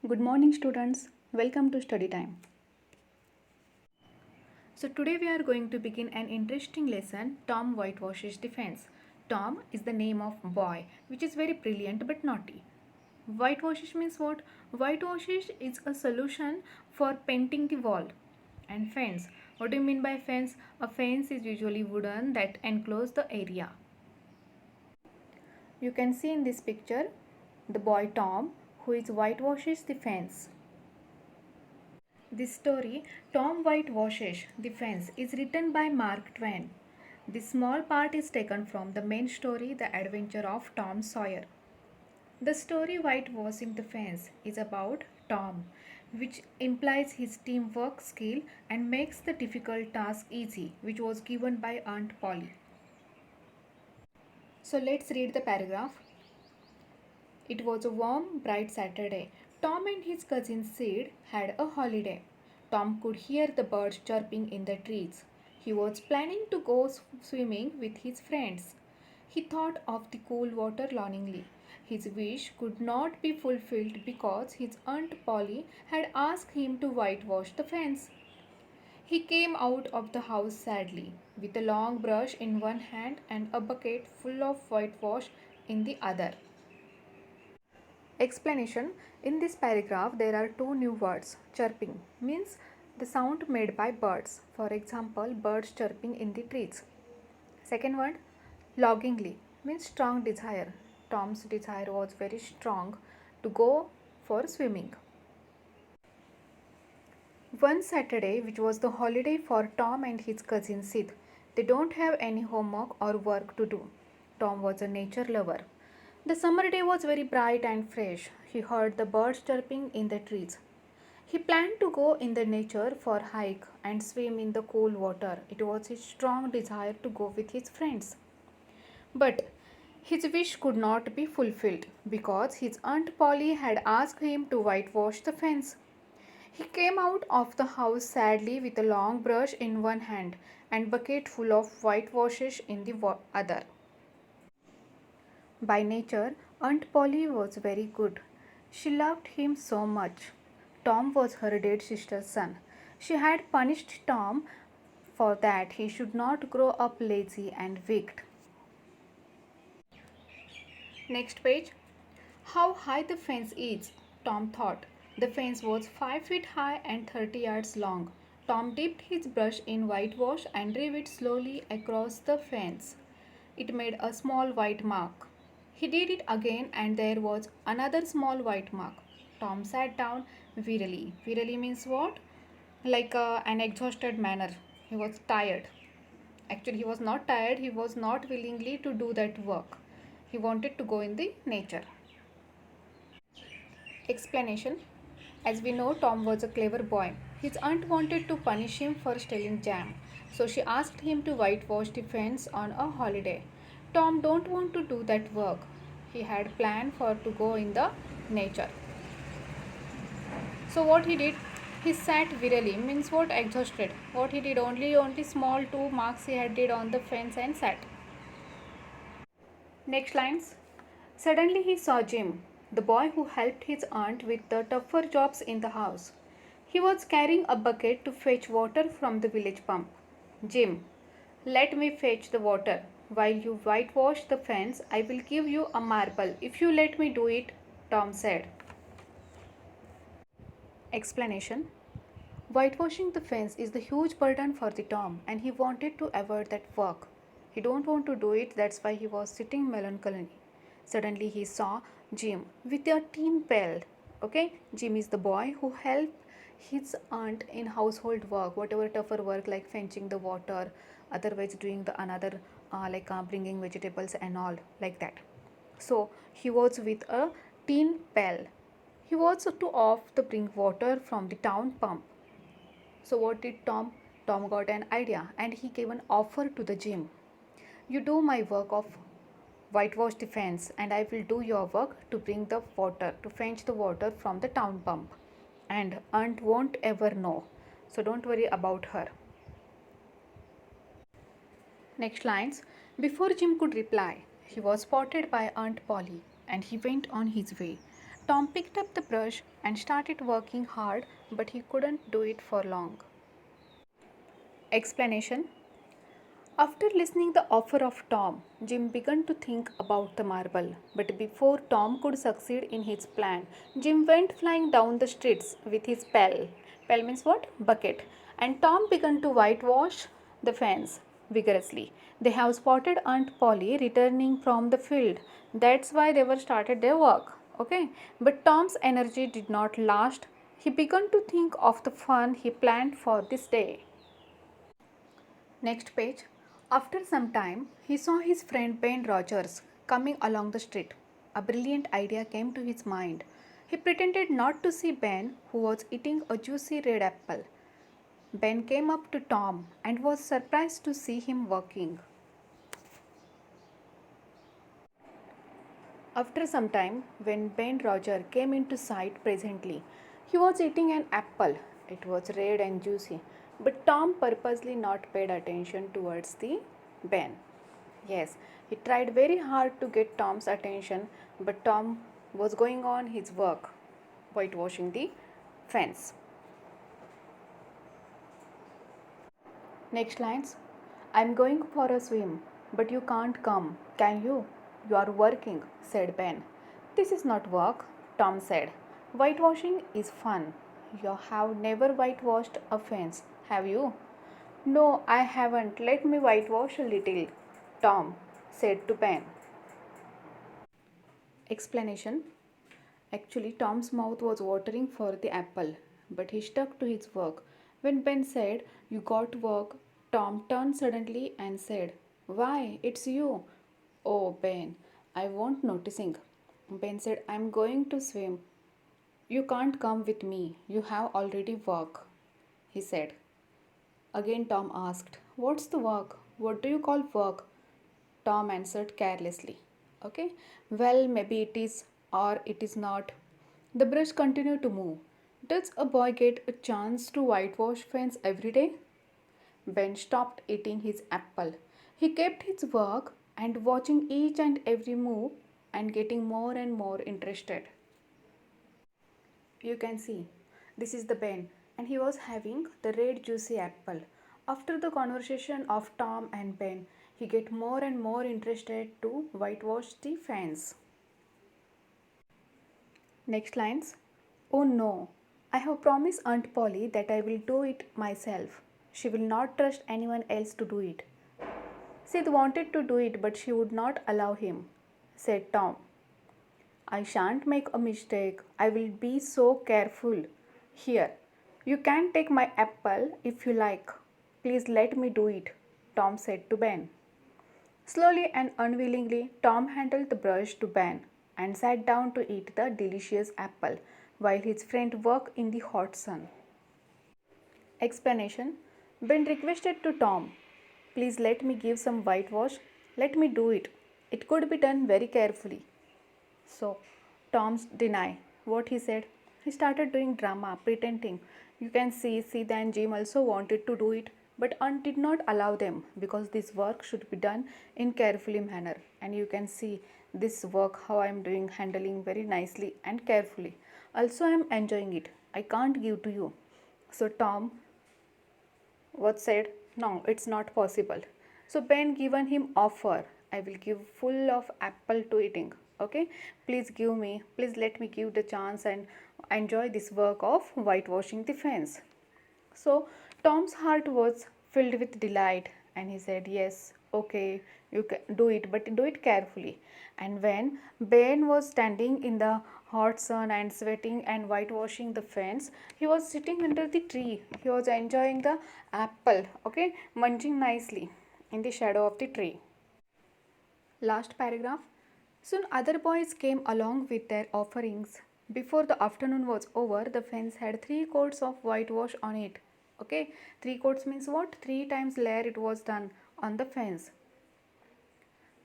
Good morning, students. Welcome to study time. So, today we are going to begin an interesting lesson, Tom Whitewashes Defense. Tom is the name of boy, which is very brilliant but naughty. Whitewashes means what? Whitewashes is a solution for painting the wall. And fence. What do you mean by fence? A fence is usually wooden that enclose the area. You can see in this picture the boy Tom who is whitewashes the fence. This story, Tom Whitewashes the Fence, is written by Mark Twain. This small part is taken from the main story, The Adventure of Tom Sawyer. The story Whitewashing the Fence is about Tom, which implies his teamwork skill and makes the difficult task easy, which was given by Aunt Polly. So let's read the paragraph. It was a warm, bright Saturday. Tom and his cousin Sid had a holiday. Tom could hear the birds chirping in the trees. He was planning to go swimming with his friends. He thought of the cool water longingly. His wish could not be fulfilled because his Aunt Polly had asked him to whitewash the fence. He came out of the house sadly, with a long brush in one hand and a bucket full of whitewash in the other. Explanation. In this paragraph, there are two new words. Chirping means the sound made by birds. For example, birds chirping in the trees. Second word, longingly means strong desire. Tom's desire was very strong to go for swimming. One Saturday, which was the holiday for Tom and his cousin Sid, they don't have any homework or work to do. Tom was a nature lover. The summer day was very bright and fresh. He heard the birds chirping in the trees. He planned to go in the nature for hike and swim in the cool water. It was his strong desire to go with his friends. But his wish could not be fulfilled because his Aunt Polly had asked him to whitewash the fence. He came out of the house sadly with a long brush in one hand and bucket full of whitewashes in the other. By nature, Aunt Polly was very good. She loved him so much. Tom was her dead sister's son. She had punished Tom for that he should not grow up lazy and wicked. Next page. How high the fence is, Tom thought. The fence was 5 feet high and 30 yards long. Tom dipped his brush in whitewash and drove it slowly across the fence. It made a small white mark. He did it again and there was another small white mark. Tom sat down wearily. Wearily means what? Like an exhausted manner. He was tired. Actually, he was not tired. He was not willingly to do that work. He wanted to go in the nature. Explanation. As we know, Tom was a clever boy. His aunt wanted to punish him for stealing jam. So she asked him to whitewash the fence on a holiday. Tom don't want to do that work. He had planned for to go in the nature. So what he did? He sat wearily, means what? Exhausted. What he did? Only small 2 marks he had did on the fence and sat. Next lines. Suddenly he saw Jim, the boy who helped his aunt with the tougher jobs in the house. He was carrying a bucket to fetch water from the village pump. Jim, let me fetch the water. While you whitewash the fence, I will give you a marble if you let me do it, Tom said. Explanation. Whitewashing the fence is the huge burden for the Tom and he wanted to avoid that work. He don't want to do it, that's why he was sitting melancholy. Suddenly he saw Jim with a tin pail. Okay, Jim is the boy who helped his aunt in household work, whatever tougher work like fetching the water, otherwise doing the another bringing vegetables and all like that. So he was with a tin pail. He was to off the bring water from the town pump. So what did Tom? Tom got an idea and he gave an offer to the Jim. You do my work of whitewash the fence and I will do your work to bring the water, to fetch the water from the town pump. And aunt won't ever know. So don't worry about her. Next lines. Before Jim could reply, he was spotted by Aunt Polly and he went on his way. Tom picked up the brush and started working hard, but he couldn't do it for long. Explanation. After listening the offer of Tom, Jim began to think about the marble. But before Tom could succeed in his plan, Jim went flying down the streets with his pail. Pail means what? Bucket. And Tom began to whitewash the fence vigorously. They have spotted Aunt Polly returning from the field. That's why they were started their work. Okay. But Tom's energy did not last. He began to think of the fun he planned for this day. Next page. After some time, he saw his friend Ben Rogers coming along the street. A brilliant idea came to his mind. He pretended not to see Ben, who was eating a juicy red apple. Ben came up to Tom and was surprised to see him working. After some time, when Ben Roger came into sight presently, he was eating an apple. It was red and juicy, but Tom purposely not paid attention towards the Ben. Yes, he tried very hard to get Tom's attention, but Tom was going on his work, whitewashing the fence. Next lines. I'm going for a swim, but you can't come, can you? You are working, said Ben. This is not work, Tom said. Whitewashing is fun. You have never whitewashed a fence, have you? No, I haven't. Let me whitewash a little, Tom said to Ben. Explanation. Actually, Tom's mouth was watering for the apple, but he stuck to his work. When Ben said, You got work, Tom turned suddenly and said, Why, it's you. Oh, Ben, I won't noticing. Ben said, I'm going to swim. You can't come with me. You have already work, he said. Again Tom asked, What's the work? What do you call work? Tom answered carelessly. Okay, well, maybe it is or it is not. The brush continued to move. Does a boy get a chance to whitewash fence every day? Ben stopped eating his apple. He kept his work and watching each and every move and getting more and more interested. You can see this is the Ben and he was having the red juicy apple. After the conversation of Tom and Ben, he get more and more interested to whitewash the fence. Next lines. Oh no, I have promised Aunt Polly that I will do it myself. She will not trust anyone else to do it. Sid wanted to do it, but she would not allow him, said Tom. I shan't make a mistake. I will be so careful. Here, you can take my apple if you like. Please let me do it, Tom said to Ben. Slowly and unwillingly, Tom handed the brush to Ben and sat down to eat the delicious apple while his friend worked in the hot sun. Explanation. Ben requested to Tom, Please let me give some whitewash. Let me do it. It could be done very carefully. So, Tom's deny what he said. He started doing drama, pretending. You can see Sid and Jim also wanted to do it, but Aunt did not allow them because this work should be done in carefully manner. And you can see this work how I am doing, handling very nicely and carefully. Also, I am enjoying it. I can't give to you. So Tom was said, no, it's not possible. So Ben given him offer. I will give full of apple to eating. Okay, please give me, please let me give the chance and enjoy this work of whitewashing the fence. So Tom's heart was filled with delight and he said, Yes, okay, you can do it, but do it carefully. And when Ben was standing in the hot sun and sweating and whitewashing the fence, he was sitting under the tree. He was enjoying the apple, okay, munching nicely in the shadow of the tree. Last paragraph. Soon other boys came along with their offerings. Before the afternoon was over, the fence had 3 coats of whitewash on it. Okay, 3 coats means what? 3 times layer it was done on the fence.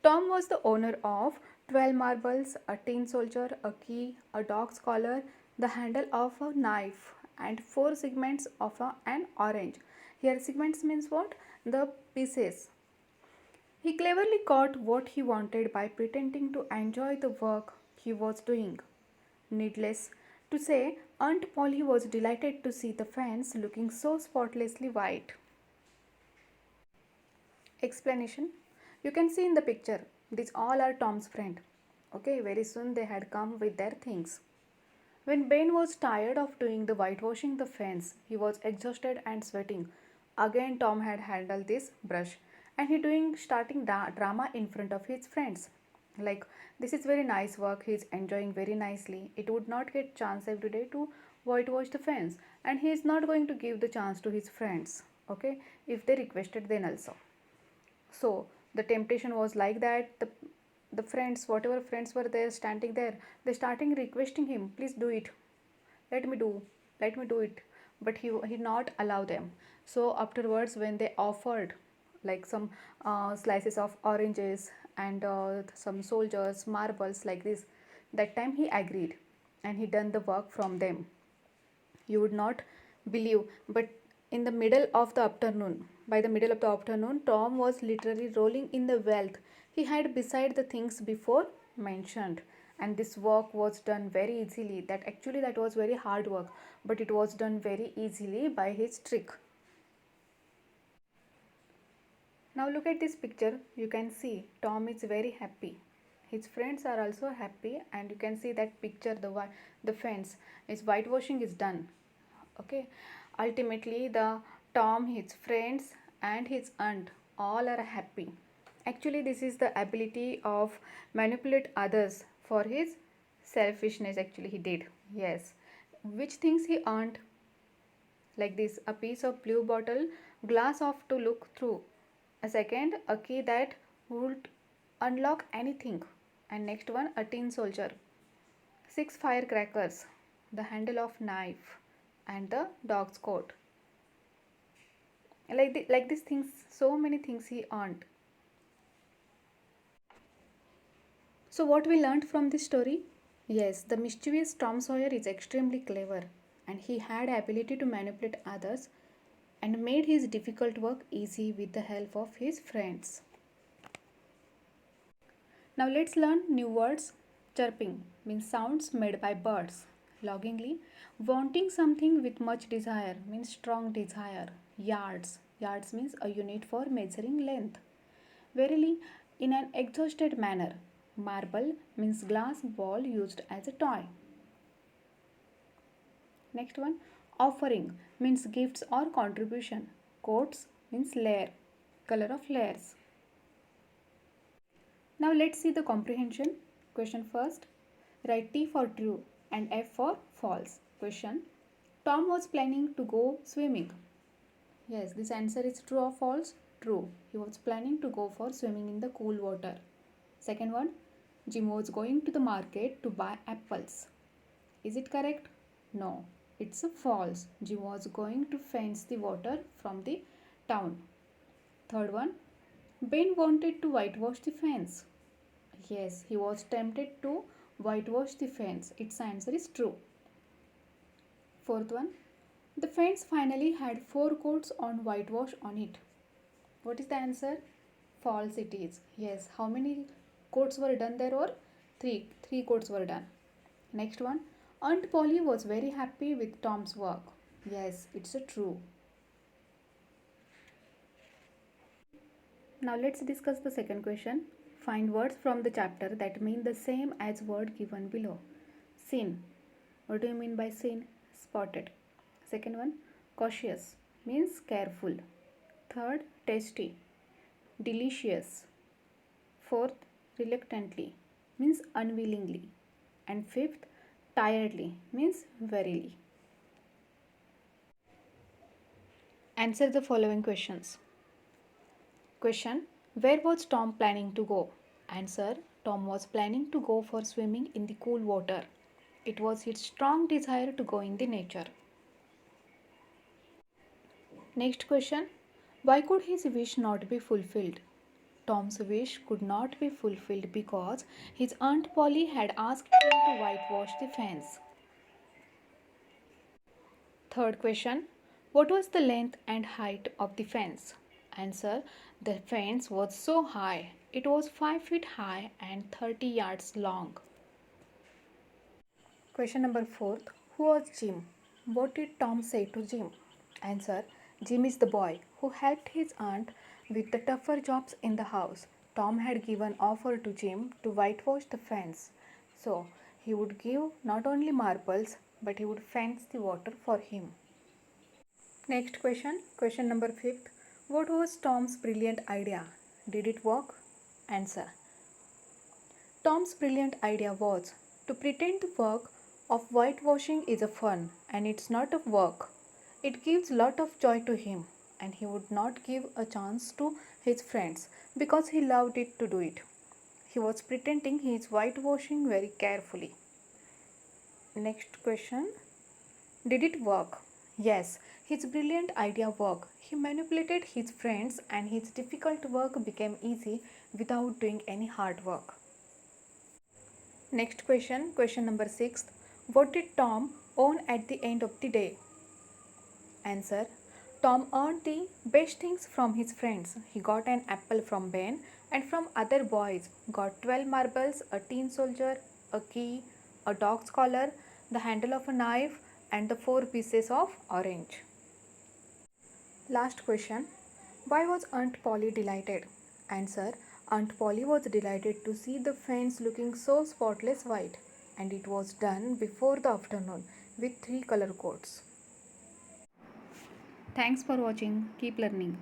Tom was the owner of 12 marbles, a tin soldier, a key, a dog's collar, the handle of a knife, and 4 segments of an orange. Here, segments means what? The pieces. He cleverly got what he wanted by pretending to enjoy the work he was doing. Needless to say, Aunt Polly was delighted to see the fence looking so spotlessly white. Explanation: you can see in the picture, these all are Tom's friend. Okay, very soon they had come with their things. When Ben was tired of doing the whitewashing the fence, he was exhausted and sweating. Again Tom had handled this brush and he doing starting drama in front of his friends. Like, this is very nice work, he is enjoying very nicely. It would not get chance every day to whitewash the fence, and he is not going to give the chance to his friends. Okay, if they requested then also. So the temptation was like that. The friends, whatever friends were there standing there, they starting requesting him, please do it, let me do, let me do it, but he not allow them. So afterwards when they offered like some slices of oranges and some soldiers marbles like this, that time he agreed and he done the work from them. You would not believe, but in the middle of the afternoon, by the middle of the afternoon, Tom was literally rolling in the wealth he had beside the things before mentioned. And this work was done very easily. That actually that was very hard work, but it was done very easily by his trick. Now look at this picture. You can see Tom is very happy, his friends are also happy, and you can see that picture, the fence is whitewashing is done. Okay, ultimately the Tom, his friends and his aunt all are happy. Actually this is the ability of manipulate others for his selfishness. Actually he did, yes. Which things he earned? Like this, a piece of blue bottle glass off to look through, a second a key that would unlock anything, and next one a tin soldier, 6 firecrackers, the handle of knife, and the dog's coat. Like these things, so many things he earned. So what we learned from this story? Yes, the mischievous Tom Sawyer is extremely clever, and he had ability to manipulate others and made his difficult work easy with the help of his friends. Now let's learn new words. Chirping means sounds made by birds. Longingly, wanting something with much desire means strong desire. Yards means a unit for measuring length. Verily, in an exhausted manner. Marble means glass ball used as a toy. Next one, offering means gifts or contribution. Coats means layer, color of layers. Now let's see the comprehension. Question first. Write T for true and F for false. Question. Tom was planning to go swimming. Yes, this answer is true or false? True. He was planning to go for swimming in the cool water. Second one. Jim was going to the market to buy apples. Is it correct? No. It's a false. Jim was going to fence the water from the town. Third one. Ben wanted to whitewash the fence. Yes, he was tempted to whitewash the fence. Its answer is true. Fourth one. The fence finally had 4 coats on whitewash on it. What is the answer? False it is. Yes, how many coats were done there? Or 3. 3 coats were done. Next one. Aunt Polly was very happy with Tom's work. Yes, it's a true. Now let's discuss the second question. Find words from the chapter that mean the same as word given below. Seen. What do you mean by seen? Spotted. Second one, cautious means careful. Third, tasty. Delicious. Fourth, reluctantly means unwillingly. And fifth, tiredly means wearily. Answer the following questions. Question. Where was Tom planning to go? Answer. Tom was planning to go for swimming in the cool water. It was his strong desire to go in the nature. Next question. Why could his wish not be fulfilled? Tom's wish could not be fulfilled because his Aunt Polly had asked him to whitewash the fence. Third question. What was the length and height of the fence? Answer. The fence was so high. It was 5 feet high and 30 yards long. Question number 4. Who was Jim? What did Tom say to Jim? Answer. Jim is the boy who helped his aunt with the tougher jobs in the house. Tom had given offer to Jim to whitewash the fence. So he would give not only marbles but he would fence the water for him. Next question. Question number 5. What was Tom's brilliant idea? Did it work? Answer. Tom's brilliant idea was to pretend the work of whitewashing is a fun and it's not a work. It gives lot of joy to him and he would not give a chance to his friends because he loved it to do it. He was pretending he is whitewashing very carefully. Next question. Did it work? Yes, his brilliant idea worked. He manipulated his friends and his difficult work became easy without doing any hard work. Next question, question number 6. What did Tom own at the end of the day? Answer. Tom earned the best things from his friends. He got an apple from Ben and from other boys got 12 marbles, a tin soldier, a key, a dog's collar, the handle of a knife and the 4 pieces of orange. Last question. Why was Aunt Polly delighted? Answer. Aunt Polly was delighted to see the fence looking so spotless white, and it was done before the afternoon with 3 color coats. Thanks for watching. Keep learning.